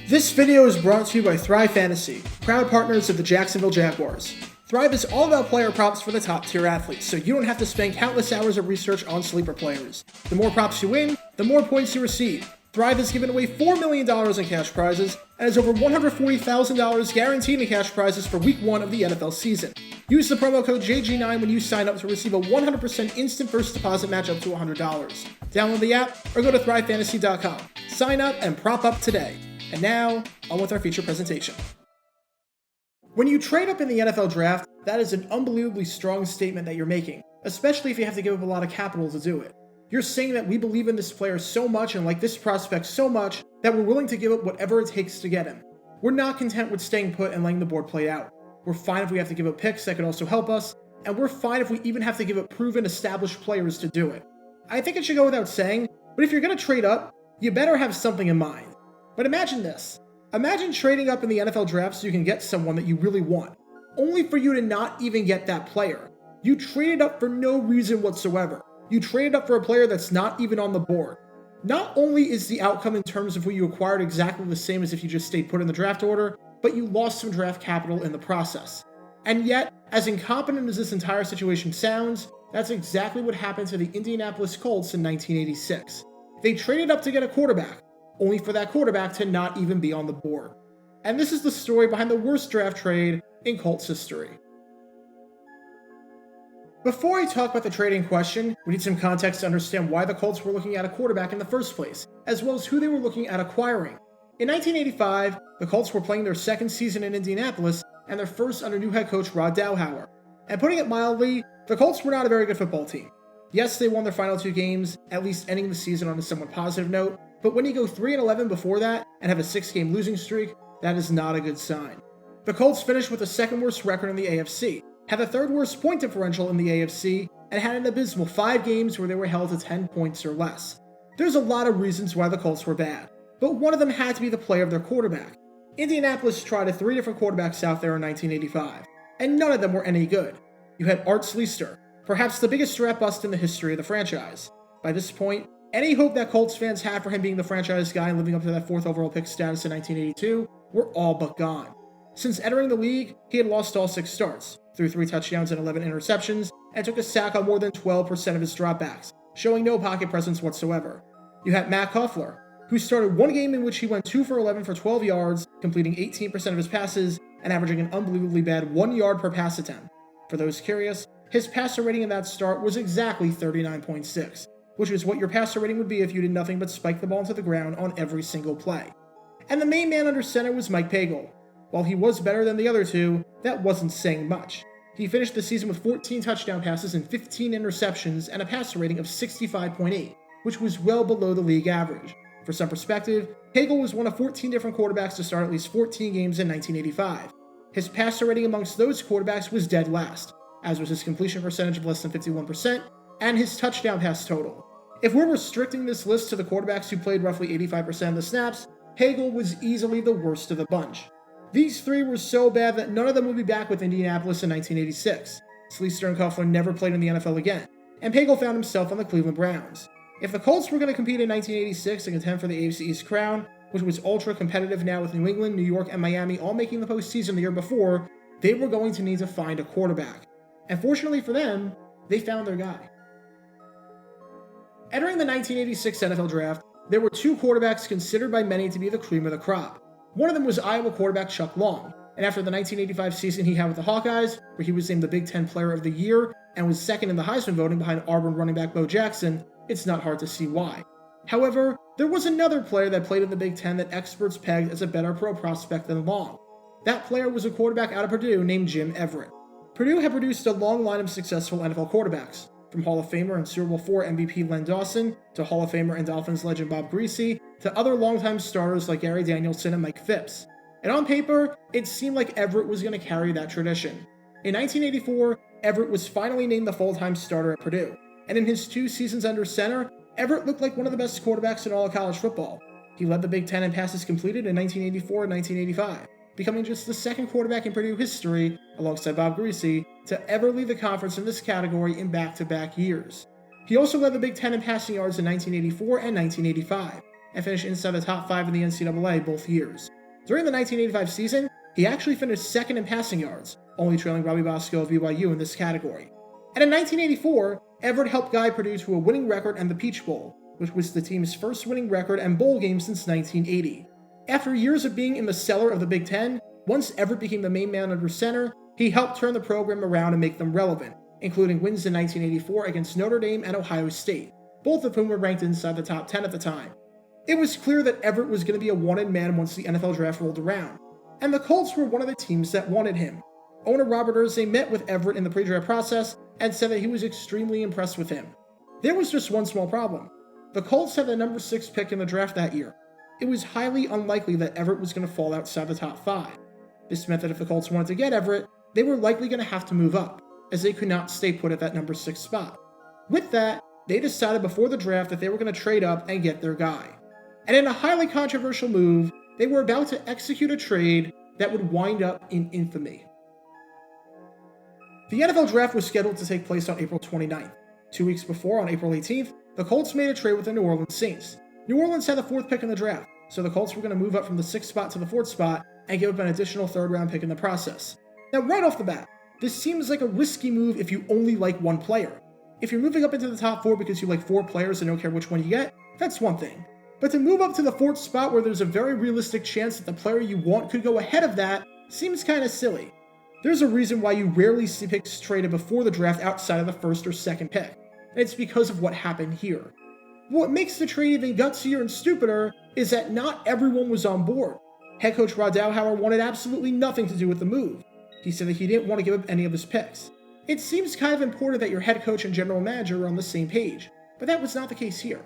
This video is brought to you by Thrive Fantasy, proud partners of the Jacksonville Jaguars. Thrive is all about player props for the top tier athletes, so you don't have to spend countless hours of research on sleeper players. The more props you win, the more points you receive. Thrive has given away $4 million in cash prizes and has over $140,000 guaranteed in cash prizes for week 1 of the NFL season. Use the promo code JG9 when you sign up to receive a 100% instant first deposit match up to $100. Download the app or go to thrivefantasy.com. Sign up and prop up today. And now, on with our feature presentation. When you trade up in the NFL draft, that is an unbelievably strong statement that you're making, especially if you have to give up a lot of capital to do it. You're saying that we believe in this player so much and like this prospect so much that we're willing to give up whatever it takes to get him. We're not content with staying put and letting the board play out. We're fine if we have to give up picks that could also help us, and we're fine if we even have to give up proven, established players to do it. I think it should go without saying, but if you're going to trade up, you better have something in mind. But imagine this. Imagine trading up in the NFL draft so you can get someone that you really want, only for you to not even get that player. You traded up for no reason whatsoever. You traded up for a player that's not even on the board. Not only is the outcome in terms of who you acquired exactly the same as if you just stayed put in the draft order, but you lost some draft capital in the process. And yet, as incompetent as this entire situation sounds, that's exactly what happened to the Indianapolis Colts in 1986. They traded up to get a quarterback, only for that quarterback to not even be on the board. And this is the story behind the worst draft trade in Colts history. Before I talk about the trade in question, we need some context to understand why the Colts were looking at a quarterback in the first place, as well as who they were looking at acquiring. In 1985, the Colts were playing their second season in Indianapolis and their first under new head coach Rod Dowhower. And putting it mildly, the Colts were not a very good football team. Yes, they won their final 2 games, at least ending the season on a somewhat positive note, but when you go 3-11 before that and have a 6-game losing streak, that is not a good sign. The Colts finished with the second worst record in the AFC, had the third worst point differential in the AFC, and had an abysmal 5 games where they were held to 10 points or less. There's a lot of reasons why the Colts were bad, but one of them had to be the play of their quarterback. Indianapolis tried 3 different quarterbacks out there in 1985, and none of them were any good. You had Art Sleester, perhaps the biggest draft bust in the history of the franchise. By this point, any hope that Colts fans had for him being the franchise guy and living up to that 4th overall pick status in 1982 were all but gone. Since entering the league, he had lost all 6 starts, threw 3 touchdowns and 11 interceptions, and took a sack on more than 12% of his dropbacks, showing no pocket presence whatsoever. You had Matt Koffler, who started 1 game in which he went 2 for 11 for 12 yards, completing 18% of his passes, and averaging an unbelievably bad 1 yard per pass attempt. For those curious, his passer rating in that start was exactly 39.6. which is what your passer rating would be if you did nothing but spike the ball into the ground on every single play. And the main man under center was Mike Pagel. While he was better than the other two, that wasn't saying much. He finished the season with 14 touchdown passes and 15 interceptions and a passer rating of 65.8, which was well below the league average. For some perspective, Pagel was one of 14 different quarterbacks to start at least 14 games in 1985. His passer rating amongst those quarterbacks was dead last, as was his completion percentage of less than 51%, and his touchdown pass total. If we're restricting this list to the quarterbacks who played roughly 85% of the snaps, Pagel was easily the worst of the bunch. These 3 were so bad that none of them would be back with Indianapolis in 1986. Sleester and Koffler never played in the NFL again, and Pagel found himself on the Cleveland Browns. If the Colts were going to compete in 1986 and contend for the AFC East crown, which was ultra competitive now with New England, New York, and Miami all making the postseason the year before, they were going to need to find a quarterback. And fortunately for them, they found their guy. Entering the 1986 NFL Draft, there were 2 quarterbacks considered by many to be the cream of the crop. One of them was Iowa quarterback Chuck Long, and after the 1985 season he had with the Hawkeyes, where he was named the Big Ten Player of the Year and was second in the Heisman voting behind Auburn running back Bo Jackson, it's not hard to see why. However, there was another player that played in the Big Ten that experts pegged as a better pro prospect than Long. That player was a quarterback out of Purdue named Jim Everett. Purdue had produced a long line of successful NFL quarterbacks, from Hall of Famer and Super Bowl IV MVP Len Dawson, to Hall of Famer and Dolphins legend Bob Greasy, to other longtime starters like Gary Danielson and Mike Phipps. And on paper, it seemed like Everett was going to carry that tradition. In 1984, Everett was finally named the full-time starter at Purdue, and in his 2 seasons under center, Everett looked like one of the best quarterbacks in all of college football. He led the Big Ten in passes completed in 1984 and 1985, becoming just the 2nd quarterback in Purdue history, alongside Bob Greasy, to ever lead the conference in this category in back-to-back years. He also led the Big Ten in passing yards in 1984 and 1985, and finished inside the top 5 in the NCAA both years. During the 1985 season, he actually finished second in passing yards, only trailing Robbie Bosco of BYU in this category. And in 1984, Everett helped guide Purdue to a winning record and the Peach Bowl, which was the team's first winning record and bowl game since 1980. After years of being in the cellar of the Big Ten, once Everett became the main man under center, he helped turn the program around and make them relevant, including wins in 1984 against Notre Dame and Ohio State, both of whom were ranked inside the top 10 at the time. It was clear that Everett was going to be a wanted man once the NFL draft rolled around, and the Colts were one of the teams that wanted him. Owner Robert Irsay met with Everett in the pre-draft process and said that he was extremely impressed with him. There was just one small problem. The Colts had the number 6 pick in the draft that year. It was highly unlikely that Everett was going to fall outside the top 5. This meant that if the Colts wanted to get Everett, they were likely going to have to move up, as they could not stay put at that number 6 spot. With that, they decided before the draft that they were going to trade up and get their guy. And in a highly controversial move, they were about to execute a trade that would wind up in infamy. The NFL draft was scheduled to take place on April 29th. 2 weeks before, on April 18th, the Colts made a trade with the New Orleans Saints. New Orleans had the 4th pick in the draft, so the Colts were going to move up from the 6th spot to the 4th spot and give up an additional 3rd round pick in the process. Now, right off the bat, this seems like a risky move if you only like one player. If you're moving up into the top 4 because you like 4 players and don't care which one you get, that's one thing. But to move up to the 4th spot where there's a very realistic chance that the player you want could go ahead of that seems kind of silly. There's a reason why you rarely see picks traded before the draft outside of the 1st or 2nd pick, and it's because of what happened here. What makes the trade even gutsier and stupider is that not everyone was on board. Head coach Rod Dowhower wanted absolutely nothing to do with the move. He said that he didn't want to give up any of his picks. It seems kind of important that your head coach and general manager are on the same page, but that was not the case here.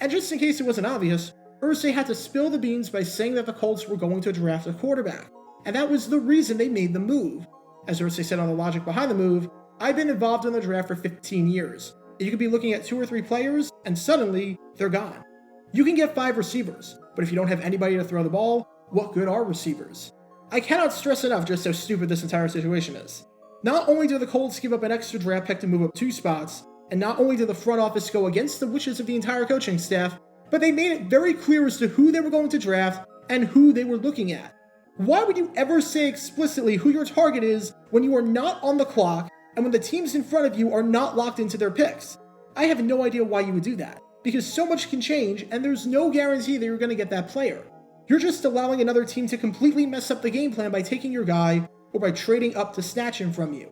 And just in case it wasn't obvious, Irsay had to spill the beans by saying that the Colts were going to draft a quarterback, and that was the reason they made the move. As Irsay said on the logic behind the move, "I've been involved in the draft for 15 years. You could be looking at 2 or 3 players, and suddenly, they're gone. You can get 5 receivers, but if you don't have anybody to throw the ball, what good are receivers?" I cannot stress enough just how stupid this entire situation is. Not only do the Colts give up an extra draft pick to move up 2 spots, and not only did the front office go against the wishes of the entire coaching staff, but they made it very clear as to who they were going to draft and who they were looking at. Why would you ever say explicitly who your target is when you are not on the clock and when the teams in front of you are not locked into their picks? I have no idea why you would do that, because so much can change and there's no guarantee that you're going to get that player. You're just allowing another team to completely mess up the game plan by taking your guy or by trading up to snatch him from you.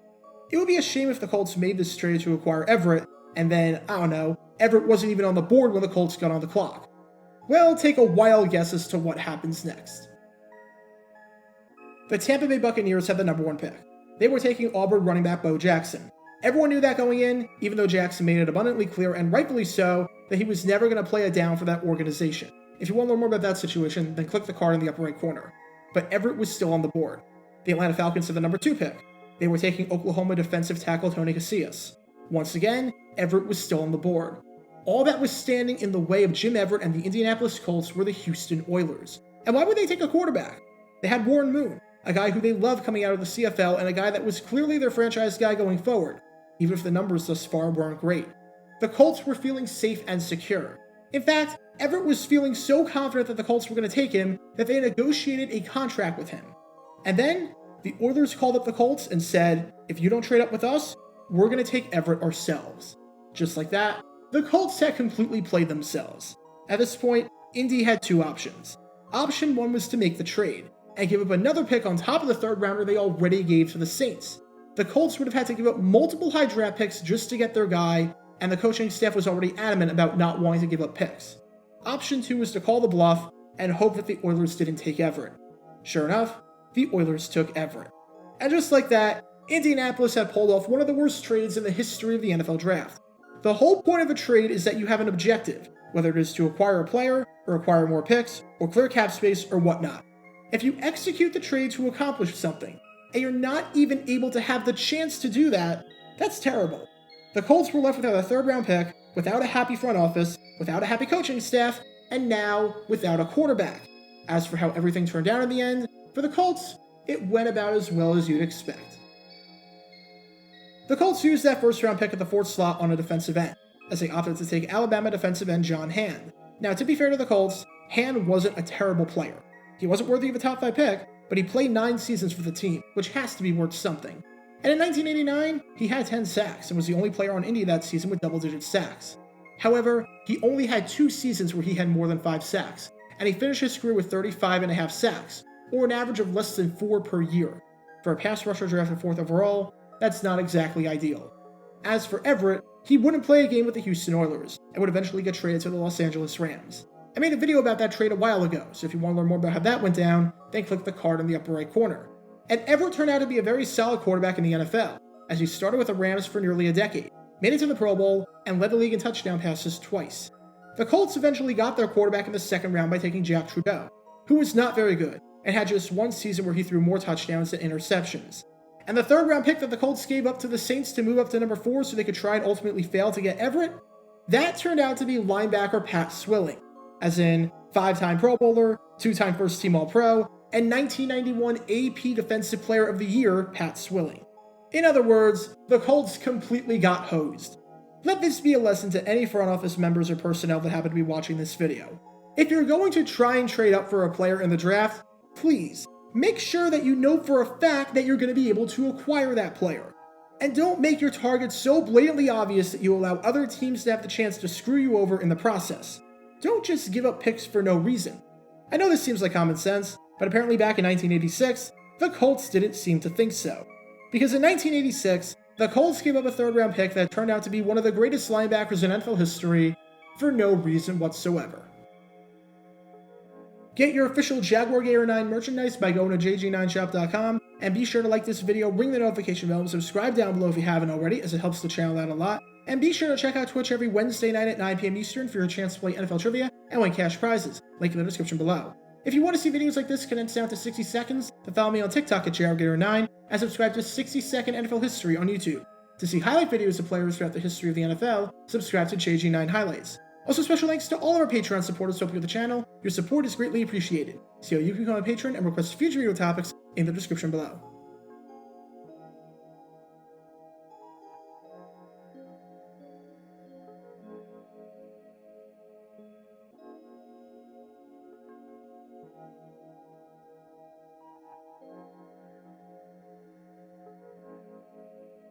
It would be a shame if the Colts made this trade to acquire Everett, and then, I don't know, Everett wasn't even on the board when the Colts got on the clock. Well, take a wild guess as to what happens next. The Tampa Bay Buccaneers had the number 1 pick. They were taking Auburn running back Bo Jackson. Everyone knew that going in, even though Jackson made it abundantly clear, and rightfully so, that he was never going to play a down for that organization. If you want to learn more about that situation, then click the card in the upper right corner. But Everett was still on the board. The Atlanta Falcons had the number 2 pick. They were taking Oklahoma defensive tackle Tony Casillas. Once again, Everett was still on the board. All that was standing in the way of Jim Everett and the Indianapolis Colts were the Houston Oilers. And why would they take a quarterback? They had Warren Moon, a guy who they loved coming out of the CFL and a guy that was clearly their franchise guy going forward, even if the numbers thus far weren't great. The Colts were feeling safe and secure. In fact, Everett was feeling so confident that the Colts were going to take him that they negotiated a contract with him. And then, the Oilers called up the Colts and said, "If you don't trade up with us, we're going to take Everett ourselves." Just like that, the Colts had completely played themselves. At this point, Indy had 2 options. Option 1 was to make the trade, and give up another pick on top of the 3rd rounder they already gave to the Saints. The Colts would have had to give up multiple high draft picks just to get their guy, and the coaching staff was already adamant about not wanting to give up picks. Option 2 was to call the bluff and hope that the Oilers didn't take Everett. Sure enough, the Oilers took Everett. And just like that, Indianapolis had pulled off one of the worst trades in the history of the NFL draft. The whole point of a trade is that you have an objective, whether it is to acquire a player, or acquire more picks, or clear cap space, or whatnot. If you execute the trade to accomplish something, and you're not even able to have the chance to do that, that's terrible. The Colts were left without a 3rd round pick, without a happy front office, without a happy coaching staff, and now without a quarterback. As for how everything turned out in the end, for the Colts, it went about as well as you'd expect. The Colts used that 1st round pick at the 4th slot on a defensive end, as they opted to take Alabama defensive end John Hand. Now, to be fair to the Colts, Han wasn't a terrible player. He wasn't worthy of a top 5 pick, but he played 9 seasons for the team, which has to be worth something. And in 1989, he had 10 sacks and was the only player on Indy that season with double-digit sacks. However, he only had 2 seasons where he had more than 5 sacks, and he finished his career with 35.5 sacks, or an average of less than 4 per year. For a pass rusher drafted 4th overall, that's not exactly ideal. As for Everett, he wouldn't play a game with the Houston Oilers, and would eventually get traded to the Los Angeles Rams. I made a video about that trade a while ago, so if you want to learn more about how that went down, then click the card in the upper right corner. And Everett turned out to be a very solid quarterback in the NFL, as he started with the Rams for nearly a decade, made it to the Pro Bowl, and led the league in touchdown passes twice. The Colts eventually got their quarterback in the 2nd round by taking Jack Trudeau, who was not very good, and had just 1 season where he threw more touchdowns than interceptions. And the 3rd round pick that the Colts gave up to the Saints to move up to number 4 so they could try and ultimately fail to get Everett, that turned out to be linebacker Pat Swilling, as in 5-time Pro Bowler, 2-time first-team All-Pro, and 1991 AP Defensive Player of the Year Pat Swilling. In other words, the Colts completely got hosed. Let this be a lesson to any front office members or personnel that happen to be watching this video. If you're going to try and trade up for a player in the draft, please make sure that you know for a fact that you're going to be able to acquire that player. And don't make your target so blatantly obvious that you allow other teams to have the chance to screw you over in the process. Don't just give up picks for no reason. I know this seems like common sense, but apparently back in 1986, the Colts didn't seem to think so. Because in 1986, the Colts gave up a 3rd round pick that turned out to be one of the greatest linebackers in NFL history for no reason whatsoever. Get your official Jaguar Gator 9 merchandise by going to jg9shop.com, and be sure to like this video, ring the notification bell, and subscribe down below if you haven't already, as it helps the channel out a lot. And be sure to check out Twitch every Wednesday night at 9 p.m. Eastern for your chance to play NFL Trivia and win cash prizes, link in the description below. If you want to see videos like this condensed down to 60 seconds, then follow me on TikTok at JaguarGator9, and subscribe to 60-second NFL History on YouTube. To see highlight videos of players throughout the history of the NFL, subscribe to JG9 Highlights. Also, special thanks to all of our Patreon supporters helping with the channel. Your support is greatly appreciated. See how you can become a patron and request future video topics in the description below.